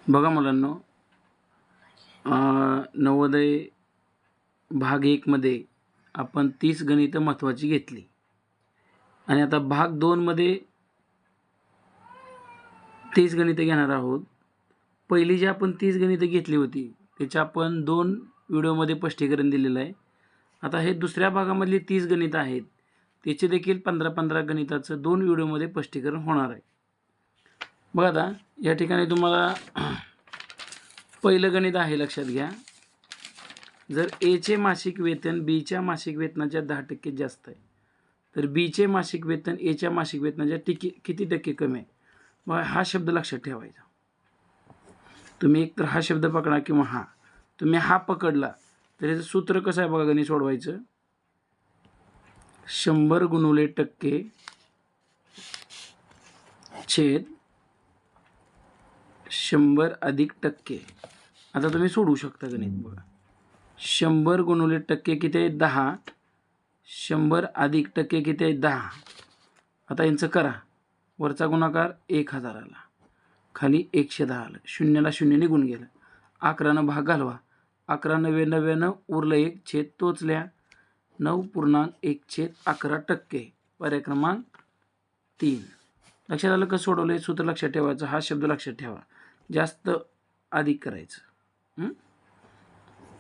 बघा मुलांनो, नवोदय भाग 1 मध्ये आपण 30 गणितं महत्त्वाची घेतली आणि आता भाग 2 मध्ये 30 गणितं घेणार आहोत. पहिली जी आपण 30 गणितं घेतली होती त्याच्या आपण 2 व्हिडिओमध्ये स्पष्टीकरण दिलेलं आहे. आता हे दुसऱ्या भागामधली 30 गणितं आहेत, त्याचे देखील 15-15 गणिताचं 2 व्हिडिओमध्ये स्पष्टीकरण होणार आहे. बघा आता या ठिकाणी तुम्हाला पहिलं गणित आहे, लक्षात घ्या. जर एचे मासिक वेतन बीच्या मासिक वेतनाच्या 10% जास्त आहे, तर बीचे मासिक वेतन एच्या मासिक वेतनाच्या किती टक्के कमी आहे. मग हा शब्द लक्षात ठेवायचा. तुम्ही एकतर हा शब्द पकडा किंवा हा. तुम्ही हा पकडला तर याचं सूत्र कसं आहे बघा, गणित सोडवायचं. 100 गुणिले टक्के छेद 100 अधिक टक्के. आता तुम्ही सोडवू शकता गणित. बघा 100 गुणिले टक्के किती आहे 10, 100 अधिक टक्के किती आहे 10. आता यांचं करा, वरचा गुणाकार 1000 आला, खाली 110 आलं, शून्याला शून्य निघून गेलं. 11नं भाग घालवा, 11 9 99 उरलं 1 छेद तोच लिहा 9.1/11%. पर्याय क्रमांक 3. लक्षात आलं कसं सोडवलं. सूत्र लक्षात ठेवायचं, हा शब्द लक्षात ठेवा, जास्त अधिक करायचं.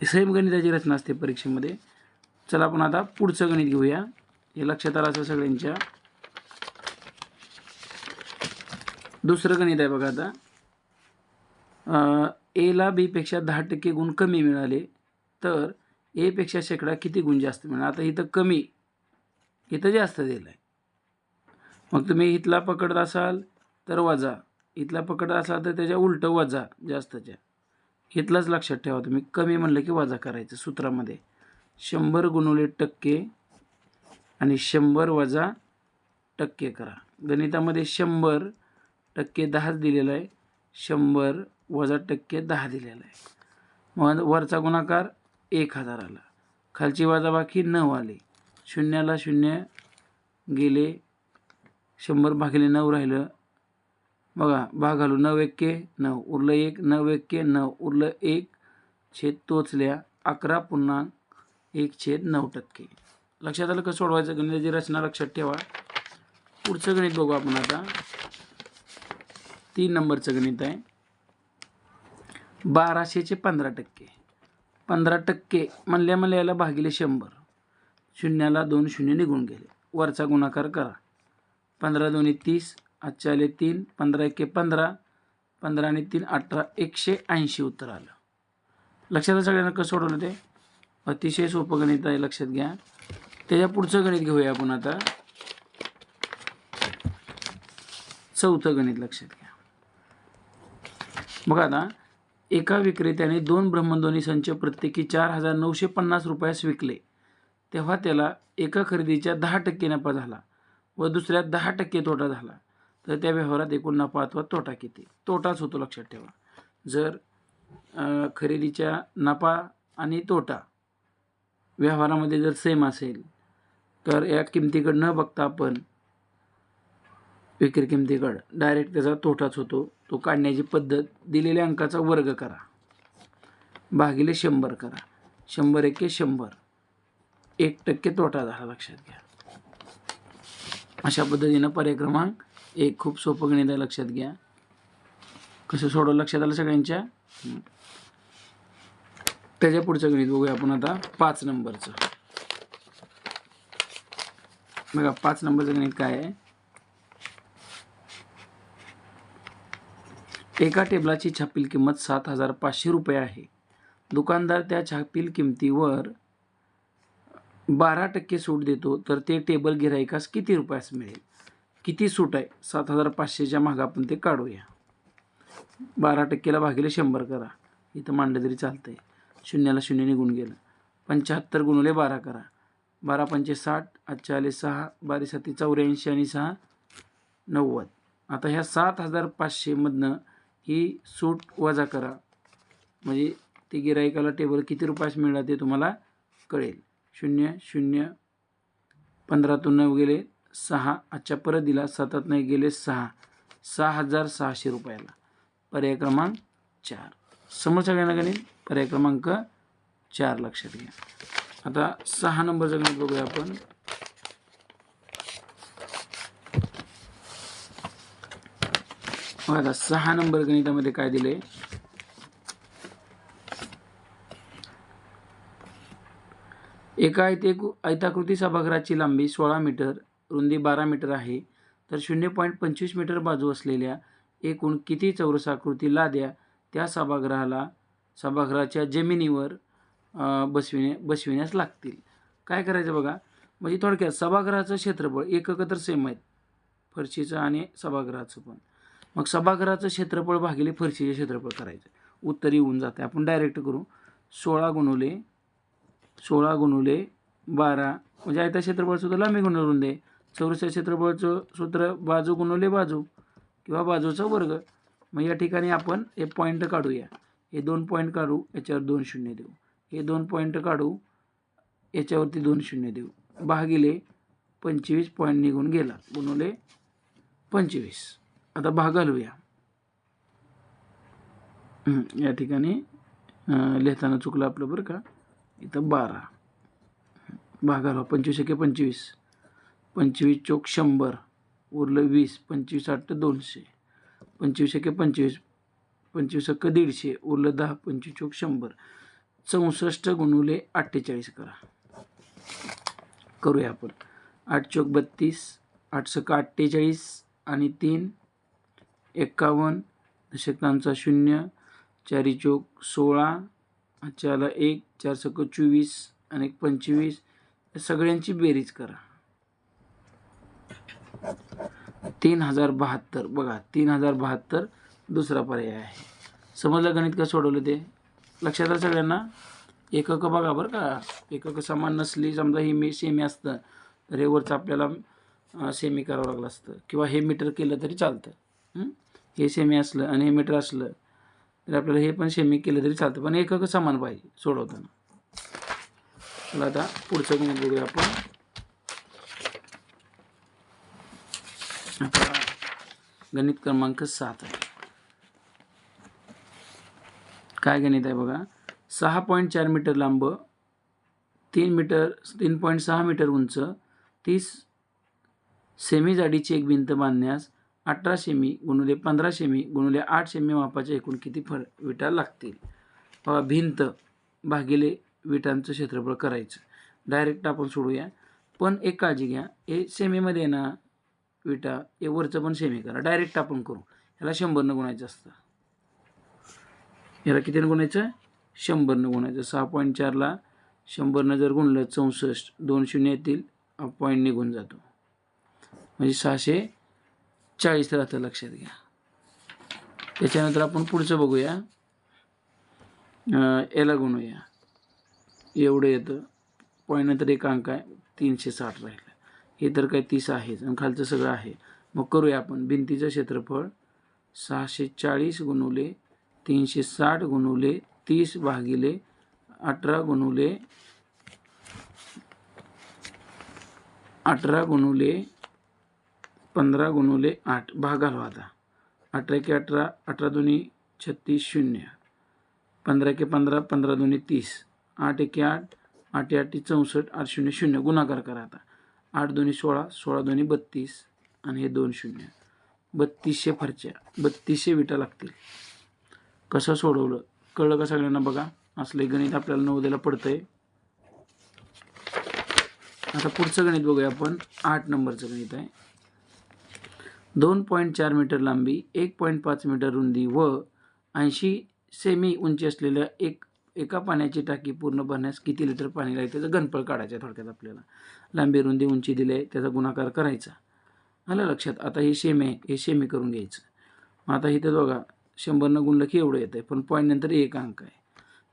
सेम गणिताची रचना असते परीक्षेमध्ये. चला आपण आता पुढचं गणित घेऊया. हे लक्षात आलं असं सगळ्यांच्या. दुसरं गणित आहे बघा. आता एला बीपेक्षा 10% गुण कमी मिळाले तर एपेक्षा शेकडा किती गुण जास्त मिळाले. आता इथं कमी, इथं जास्त दिलं आहे. मग तुम्ही इथला पकडत असाल तर वजा, इथला पकडत असाल तर त्याच्या उलटं वजा जास्तच्या. इथलंच लक्षात ठेवा तुम्ही, कमी म्हणलं की वजा करायचं सूत्रामध्ये. 100 गुणिले टक्के आणि 100 वजा टक्के करा. गणितामध्ये 100 टक्के 10 दिलेला आहे, 100 वजा टक्के 10 दिलेला आहे. मग वरचा गुणाकार 1000 आला, खालची वजाबाकी 9 आली, शून्याला शून्य गेले, 100 भागिले 9 राहिलं. बघा भाग घालू, 9 1 9 उरलं 1, 9 1 9 उरलं 1 छेद तोच लिहा 11.1/9%. लक्षात आलं कसं सोडवायचं. गणिताची रचना लक्षात ठेवा. पुढचं गणित बघू आपण आता. 3 नंबरचं गणित आहे. 1200चे 15%. 15% म्हणल्या याला भागिले 100, शून्याला 2 शून्य निघून गेले. वरचा गुणाकार करा, 15 2 30, आजचे आले 3, 15 1 15, 15 आणि 3 18, 180 उत्तर आलं. लक्षात सगळ्यांना कसं सोडवलं ते. अतिशय सोपं गणित आहे, लक्षात घ्या. त्याच्या पुढचं गणित घेऊया आपण आता. चौथं गणित लक्षात घ्या. बघा आता, एका विक्रेत्याने 2 ब्रह्मध्वनी संच प्रत्येकी 4950 रुपयास विकले, तेव्हा त्याला एका खरेदीच्या 10% नफा झाला व दुसऱ्यात 10% तोटा झाला, तर त्या व्यवहारात एकूण नफा अथवा तोटा किती. तोटाच होतो, लक्षात ठेवा. जर खरेदीच्या नफा आणि तोटा व्यवहारामध्ये जर सेम असेल तर या किमतीकडे न बघता आपण विक्री किमतीकडे डायरेक्ट त्याचा तोटाच होतो. तो काढण्याची पद्धत, दिलेल्या अंकाचा वर्ग करा, भागिले 100 करा, 100 1 100, 1% तोटा झाला, लक्षात घ्या. अशा पद्धतीनं पर्याय क्रमांक 1. खूप सोपं गणित आहे, लक्षात घ्या. कसं सोडवलं लक्षात आलं सगळ्यांच्या. त्याच्या पुढचं गणित बघूया आपण आता. 5 नंबरचं बघा. 5 नंबरचं गणित काय आहे. एका टेबलाची छापील किंमत 7500 रुपये आहे. दुकानदार त्या छापील किमतीवर 12% सूट देतो, तर ते टेबल गिऱ्हाईकास किती रुपयास मिळेल. किती सूट आहे 7500च्या मागं आपण ते काढूया. 12%ला भागिले 100 करा, इथं मांडलं तरी चालतं आहे, शून्याला शून्य निघून गेलं. 75 गुणिले 12 करा, 12 पंचे 60, आजचे आले 6, 12 7 84 आणि 6 90. आता ह्या 7500 मधनं ही सूट वजा करा, म्हणजे ते गिऱ्हाईकाला टेबल किती रुपयास मिळालं ते तुम्हाला कळेल. 0 0, 15तून 9 गेले 6, आजच्या परत दिला, 7 नाही गेले 6, 6600 रुपयाला. पर्याय क्रमांक 4. समोर सगळ्यांना गणित पर्याय क्रमांक 4 लक्षात घ्या. आता 6 नंबरचं गणित बघूया आपण. आता 6 नंबर गणितामध्ये काय दिले, एका आयताकृती सभागृहाची लांबी 16 मीटर, रुंदी 12 मीटर आहे, तर 0.25 मीटर बाजू असलेल्या एकूण किती चौरसाकृती लाद्या त्या सभागृहाच्या जमिनीवर बसविण्यास लागतील. काय करायचं बघा, म्हणजे थोडक्यात सभागृहाचं क्षेत्रफळ एकक तर सेम आहेत, फरशीचं आणि सभागृहाचं पण. मग सभागृहाचं क्षेत्रफळ भागिले फरशीचे क्षेत्रफळ करायचं, उत्तर येऊन जाते. आपण डायरेक्ट करू. 16 गुणुले 12 म्हणजे आयता क्षेत्रफळ सूत्र लांबी गुणिले रुंदी. चौरस क्षेत्रफळाचं सूत्र बाजू गुणिले बाजू किंवा बाजूचा वर्ग. मग या ठिकाणी आपण हे पॉईंट काढूया. हे 2 पॉईंट काढू, याच्यावर 2 शून्य देऊ. हे 2 पॉईंट काढू, याच्यावरती 2 शून्य देऊ. भागिले 25 पॉईंट निघून गेला, गुणिले 25. आता भाग घालूया. या ठिकाणी लिहिताना चुकलं आपलं बरं का. इथं 12 भाग घालवा. 25 एके 25, 25 चोक 100, उरलं 20, 25 8 200, 25 एके 25, 25 एक्क 150, उरलं 10, 25 चोक 100, 64 गुणुले 48 करूया आपण. 8 चोक 32, 8 सक 48 आणि 3 51, दशकांचा 0, 4 चोक 16, 4ला 1, 4 सक 24 आणि 25. सगळ्यांची बेरीज करा. 3072. बघा 3072 दुसरा पर्याय आहे. समजलं गणित कसं सोडवलं ते? लक्षात आलं सगळ्यांना? एकक बघा बरं का, एकक समान नसली, समजा ही सेमी असतं तर हे वरचं आपल्याला सेमी करावं लागलं असतं, किंवा हे मीटर केलं तरी चालतं. हे सेमी असलं आणि हे मीटर असलं तर आपल्याला हे पण सेमी केलं तरी चालतं, पण एकक समान पाहिजे सोडवताना. चला आता पुढचं गणित बघूया आपण. आता गणित क्रमांक 7 आहे. काय गणित आहे बघा. 6.4 मीटर लांब, 3.6 मीटर उंच, 30 सेमी जाडीची एक भिंत बांधण्यास 18 सेमी गुणुले 15 सेमी गुणुले 8 सेमी मापाच्या एकूण किती विटा लागतील. बघा, भिंत भागिले विटांचं क्षेत्रफळ करायचं. डायरेक्ट आपण सोडूया, पण एक काळजी घ्या, हे सेमीमध्ये ना विटा, हे वरचं पण सेमी करा. डायरेक्ट आपण करू. ह्याला 100 गुणायचं असतं. ह्याला कितीनं गुणायचं? 100 गुणायचं. 6.4ला 100 जर गुणलं 64, 2 शून्य येतील, पॉईंट निघून जातो, म्हणजे 640 राहतं. लक्षात घ्या. त्याच्यानंतर आपण पुढचं बघूया. याला गुणूया, एवढं येतं. पॉईंट नंतर एक अंक आहे, 360 राहिलं. हे तर काय 30 आहेच आणि खालचं सगळं आहे. मग करूया आपण. भिंतीचं क्षेत्रफळ 640 गुणुले 360 गुणुले 30 भागिले 18 गुणुले 15 गुणुले 8 भाग घालवा. आता 18 एके 18, 18 दोन्ही 36 0, 15 एके 15, 15 दोन्ही 30, 8 एके 8, 8 8 64, 8 0 0 गुणाकार करा. आता 8 दोन्ही 16, 16 दोन्ही 32 आणि हे 2 शून्य, 3200 फरच्या, 3200 विटा लागतील. कसं सोडवलं कळलं का सगळ्यांना? बघा, असले गणित आपल्याला नवोदयला पडतंय. आता पुढचं गणित बघूया आपण. 8 नंबरचं गणित आहे. 2.4 मीटर लांबी, 1.5 मीटर रुंदी व 80 सेमी उंची असलेल्या एका पाण्याची टाकी पूर्ण भरण्यास किती लिटर पाणी लागेल त्याचं घनफळ काढायचं. थोडक्यात आपल्याला लांबी, रुंदी, उंची दिली आहे, त्याचा गुणाकार करायचा. आलं लक्षात? आता हे सेमी आहे, हे सेमी करून घ्यायचं. मग आता इथं बघा, 100 गुणलं की एवढं येतं आहे, पण पॉईंट नंतर एक अंक आहे.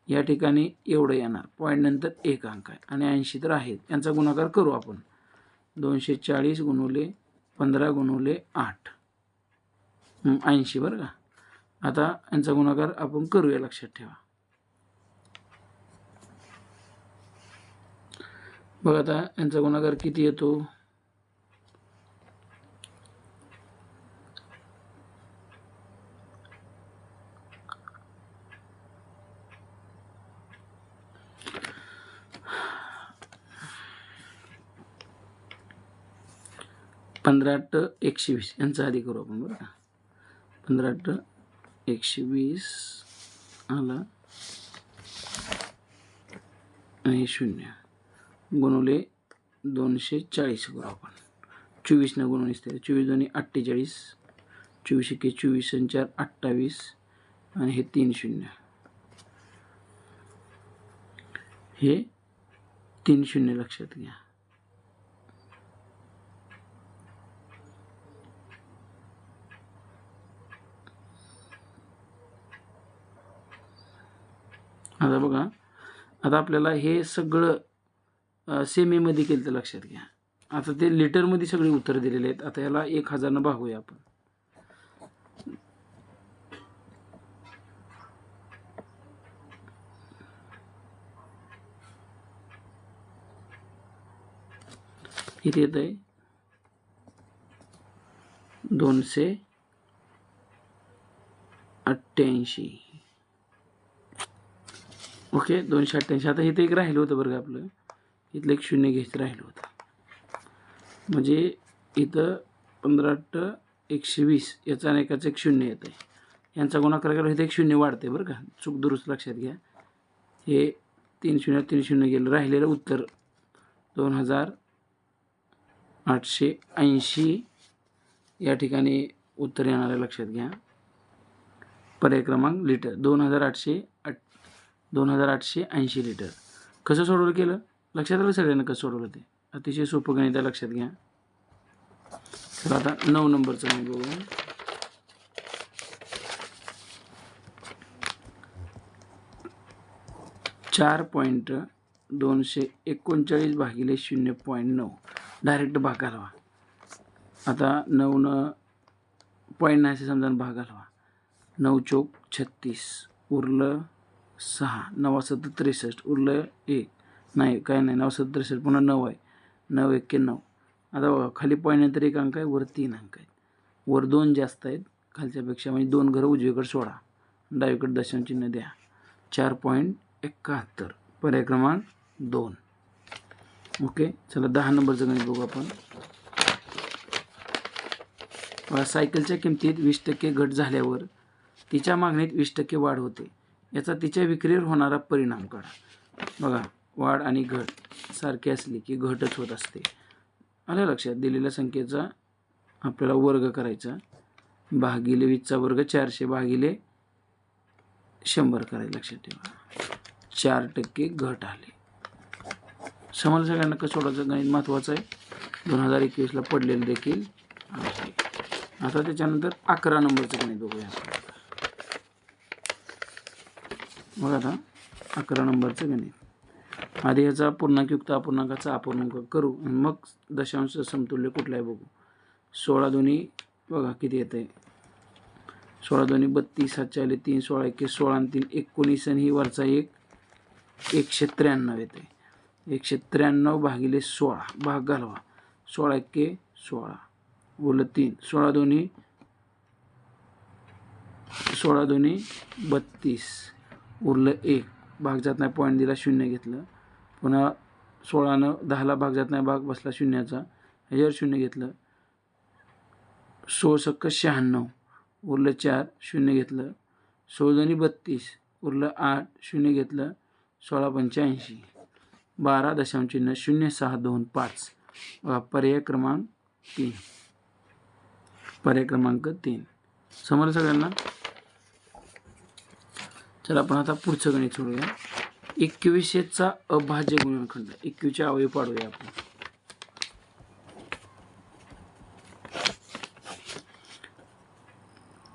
या ठिकाणी एवढं येणार, पॉईंट नंतर एक अंक आहे आणि 80 तर आहेत. यांचा गुणाकार करू आपण. 240 गुणुले 15 गुणुले 8, 80 बरं का. आता यांचा गुणाकार आपण करूया. लक्षात ठेवा. बघा आता यांचा गुणाकार किती येतो. 15×120 यांचा आधी करू आपण बरं का. 15×120 आला आणि 0 गुणुले 240 करू आपण. 24 न गुणून असते 24 दोन्ही 48, 24 एके 24 आणि 4 28 आणि हे 3 0, हे 3 0 लक्षात घ्या. आता बघा, आता आपल्याला हे सगळं सेमीमध्ये केलं तर लक्षात घ्या. आता ते लिटरमध्ये सगळे उत्तर दिलेले आहेत. आता याला 1000 न भागूया आपण. किती येत आहे 288. ओके 288. आता इथं एक राहिलं होतं बरं का, आपलं इथलं एक 0 घ्यायचं राहिलं होतं. म्हणजे इथं 15×120 याचा आणि एकाचं एक 0 येतं आहे. यांचा गुणाकार केला इथं एक 0 वाढते बरं का, चूक दुरुस्त लक्षात घ्या. हे 3 0 3 0 गेलं. राहिलेलं उत्तर 2880 या ठिकाणी उत्तर येणार आहे. लक्षात घ्या. पर्याय क्रमांक लिटर 2880 लिटर. कसं सोडवलं केलं लक्षात आलं सगळ्यांना कसं सोडवलं ते. अतिशय सोपं गणित आहे, लक्षात घ्या. तर आता 9 नंबरचं गणित बघू. (4.239 भागिले 0.9) डायरेक्ट भाग घालवा. आता 9 न पॉईंट नाही समजा भाग घालवा. 9 चौक 36 उरलं 6, 9 7 63 उरलं 1 नाही काय नाही 9 7 63 पुन्हा 9 आहे 9 1 9. आता बघा खाली पॉईंट नंतर 1 अंक आहे, वर 3 अंक आहेत, वर 2 जास्त आहेत खालच्यापेक्षा, म्हणजे 2 घरं उजवीकडे सोडा, डावीकडे दशांश चिन्ह द्या. 4.71 पर्याय क्रमांक 2. ओके चला 10 नंबरचं गणित बघू आपण. सायकलच्या किमतीत 20% घट झाल्यावर तिच्या मागणीत 20% वाढ होते. याचा तिच्या विक्रीवर होणारा परिणाम काढा. बघा वाढ आणि घट सारखी असली की घटच होत असते. आलं लक्षात. दिलेल्या संख्येचा आपल्याला वर्ग करायचा, भागिले 20चा वर्ग 400 भागिले 100 करायचं. लक्षात ठेवा 4% घट आले. समजलं सगळ्यांना कसं सोडायचं गणित महत्त्वाचं आहे. 2021ला पडलेलं देखील आहे. आता त्याच्यानंतर 11 नंबरचं गणित बघूया. बघा आता 11 नंबरचं गणित. आधी ह्याचा पूर्णांकयुक्त अपूर्णांकाचा अपूर्णांक करू आणि मग दशांश समतुल्य कुठला आहे बघू. 16 दोन्ही बघा किती येतं आहे. 16 दोन्ही 32, 7 आले 3, 16 1 16 आणि 3 19 आणि ही वरचा 1 193 येते. 193 भागिले 16 भाग घालवा. 16 1 16 बोललं 3, 16 दोन्ही 32 उरलं 1 भाग जात नाही, पॉईंट दिला 0 घेतलं. पुन्हा 16 न 10ला भाग जात नाही, भाग बसला शून्याचा, ह्याच्यावर 0 घेतलं. 16 सक्क 96 उरलं 4 0 घेतलं. 16 दोन्ही 32 उरलं 8 0 घेतलं. 16 85 12 दशांश चिन्ह 0625 पर्याय क्रमांक 3. पर्याय क्रमांक 3 समजलं सगळ्यांना. चला आपण आता पुढचं गणित सोडूया. 21चा अभाज्य गुणनखंड. 21चे अवयव पाडूया आपण.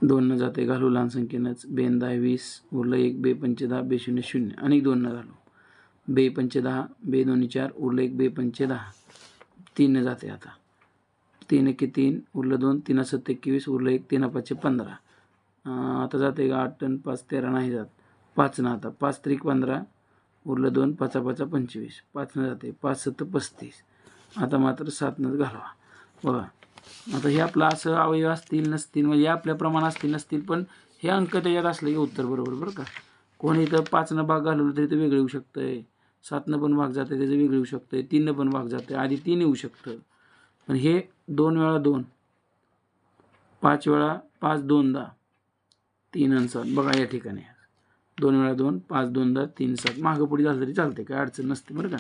दोन न जाते घालू लहान संख्येनंच. 2 10 20 उरलं 1 2 5 10 2 0 0 आणि 2 न घालू. 2 5 10 2 2 4 उरलं 1 2 5 10 3 न जाते. आता 3 1 3 उरलं 2 3 7 21 उरलं 1 3 5 15. आता जाते 8 आणि 5 13 नाही जात. 5 न आता 5 3 15 उरलं 2 5 5 25 5 न जाते. 5 7 35. आता मात्र 7 न घालवा. बघा आता हे आपलं असं अवयव असतील नसतील म्हणजे आपल्या प्रमाण असतील नसतील, पण हे अंक त्याच्यात असलं की उत्तर बरोबर बरं का. कोणी इथं 5 न भाग घालवलं तरी ते वेगळं येऊ शकतंय. 7 न पण भाग जाते त्याचं वेगळं येऊ शकतंय. 3 न पण भाग जाते आधी 3 येऊ शकतं. पण हे 2 वेळा 2, 5 वेळा 5 2 10, 3 आणि 7 बघा या ठिकाणी 2 वेळा 2, 5 2 10, 3 7 मागं पुढे झालं तरी चालते, काय अडचण नसते बरं का.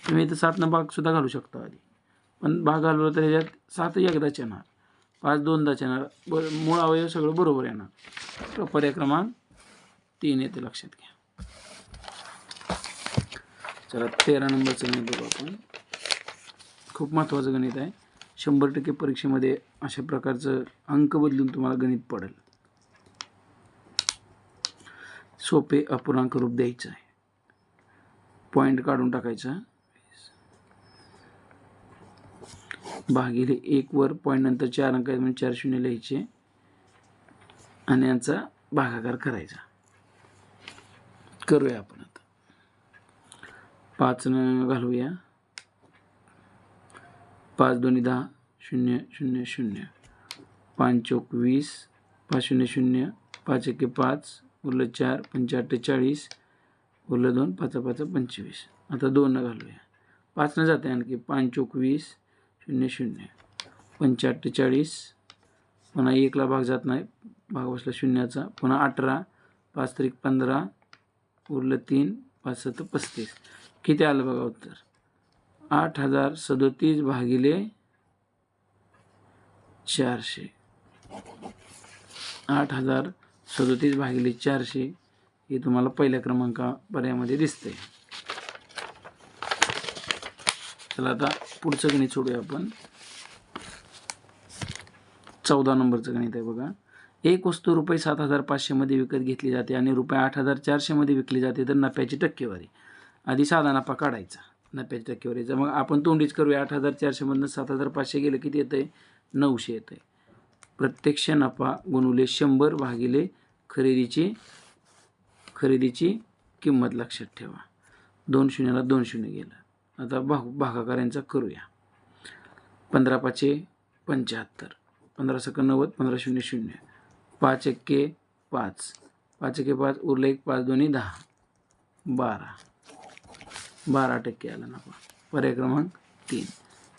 तुम्ही इथं 7 भागसुद्धा घालू शकता आधी, पण भाग घालवला तर ह्याच्यात 7 एकदाच येणार, 5 2दाच येणार, मूळ अवयव सगळं बरोबर येणार. पर्याय क्रमांक 3 येते, लक्षात घ्या. चला 13 नंबरचं गणित बघू आपण. खूप महत्त्वाचं गणित आहे. 100% परीक्षेमध्ये अशा प्रकारचं अंक बदलून तुम्हाला गणित पडेल. सोपे अपूर्णांक रूप द्यायचं आहे, पॉईंट काढून टाकायचा, भागिले 1 वर पॉईंट नंतर 4 अंक आहेत म्हणजे 4 शून्य लिहायचे आणि यांचा भागाकार करायचा. करूया आपण आता. 5 घालूया, 5 2 10 0 0 0, 5 चौक 20, 5 0 0, 5 1 5, उरलं 4, 5 8 40, उरलं 2, 5 5 25. आता 2 घालूया, 5 जाते आणखी, 5 चौक 20 0 0, 5 8 40, पुन्हा 1ला भाग जात नाही, भाग बसला शून्याचा, पुन्हा 18, 5 3 15, उरलं 3, 5 7 35. किती आलं बघा उत्तर, 8037 भागिले 400. 8037 भागिले 400 हे तुम्हाला पहिल्या क्रमांका पर्यायामध्ये दिसते. चला आता पुढचं गणित सोडूया आपण. 14 नंबरचं गणित आहे बघा. एक वस्तू रुपये 7500 मध्ये विकत घेतली जाते आणि रुपये 8400 मध्ये विकली जाते, तर नफ्याची टक्केवारी. आधी साधा नफा काढायचा, नफ्याची टक्केवारीचा. मग आपण तोंडीच करूया. 8400 मधनं 7500 गेलं किती येतंय, 900 येतंय. प्रत्यक्ष नफा गुणुले 100 भागिले खरेदीची किंमत लक्षात ठेवा. 2 शून्याला 2 शून्य गेलं. आता भागाकारांचा करूया. 15 5 75, 15 सक 90, 15 0 0, 5 1 5, 5 1 5, उरलं 1, 5 2 10, 12% आला नफा. पर्याय क्रमांक 3.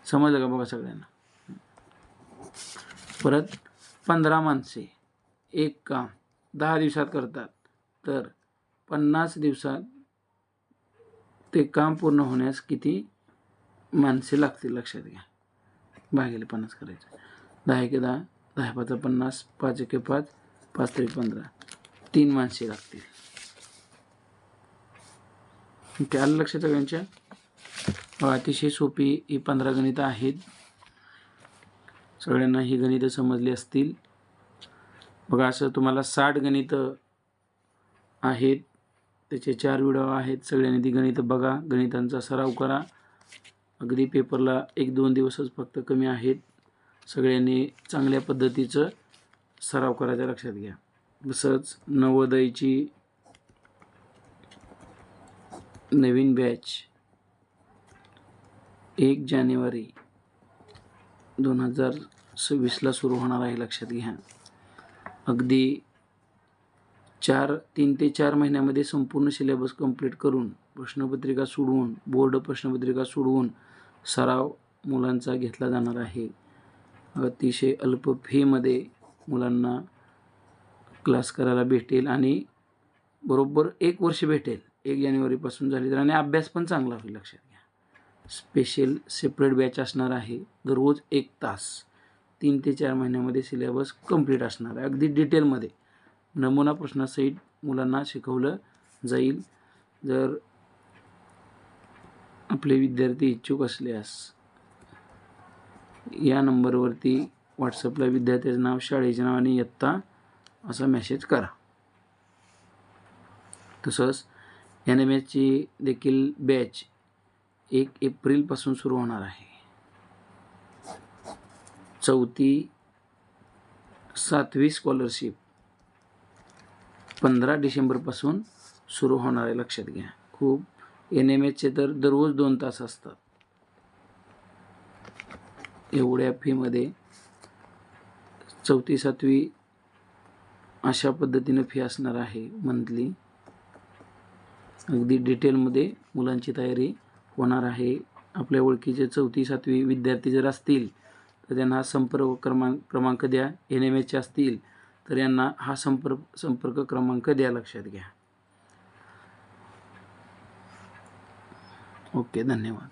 समजलं का बघा सगळ्यांना. परत 15 माणसे एक काम 10 दिवसात करतात, तर 50 दिवसात ते काम पूर्ण होण्यास किती माणसे लागतील लक्षात घ्या. भागिले 50 करायचं. 10 1 10, 10 5 50, 5 1 5, 5 3 15, 3 माणसे लागतील. ते आलं लक्षात सगळ्यांच्या. अतिशय सोपी ही 15 गणितं आहेत. सगळ्यांना ही गणितं समजली असतील. बघा असं तुम्हाला 60 गणितं आहेत, त्याचे 4 व्हिडिओ आहेत. सगळ्यांनी ती गणितं बघा, गणितांचा सराव करा. अगदी पेपरला 1-2 दिवसच फक्त कमी आहेत. सगळ्यांनी चांगल्या पद्धतीचं सराव करायचा, लक्षात घ्या. तसंच नवोदयची नवीन बॅच 1 जानेवारी 2026ला सुरू होणार आहे, लक्षात घ्या. अगदी 3 ते 4 महिन्यामध्ये संपूर्ण सिलेबस कंप्लीट करून, प्रश्नपत्रिका सोडवून, बोर्ड प्रश्नपत्रिका सोडवून सराव मुलांचा घेतला जाणार आहे. अतिशय अल्प फीमध्ये मुलांना क्लास करायला भेटेल आणि बरोबर 1 वर्ष भेटेल. 1 जानेवारीपासून झाली तर, आणि अभ्यास पण चांगला होईल, लक्षात घ्या. स्पेशल सेपरेट बॅच असणार आहे. दररोज 1 तास 3 ते 4 महिन्यामध्ये सिलेबस कंप्लीट असणार आहे. अगदी डिटेलमध्ये नमुना प्रश्नासहित मुलांना शिकवलं जाईल. जर आपले विद्यार्थी इच्छुक असल्यास या नंबरवरती व्हॉट्सअपला विद्यार्थ्याचं नाव, शाळेचे नाव आणि इयत्ता असा मेसेज करा. तसंच NMSची देखील बॅच 1 एप्रिलपासून सुरू होणार आहे. 4थी 7वी स्कॉलरशिप 15 डिसेंबरपासून सुरू होणार आहे, लक्षात घ्या. खूप NMSचे तर दररोज 2 तास असतात. एवढ्या फीमध्ये 4थी 7वी अशा पद्धतीनं फी असणार आहे मंथली. अगदी डिटेलमध्ये मुलांची तयारी होणार आहे. आपल्या ओळखीचे 4थी 7वी विद्यार्थी जर असतील तर त्यांना हा क्रमांक द्या. NMH असतील तर यांना हा संपर्क क्रमांक द्या, लक्षात घ्या. ओके, धन्यवाद.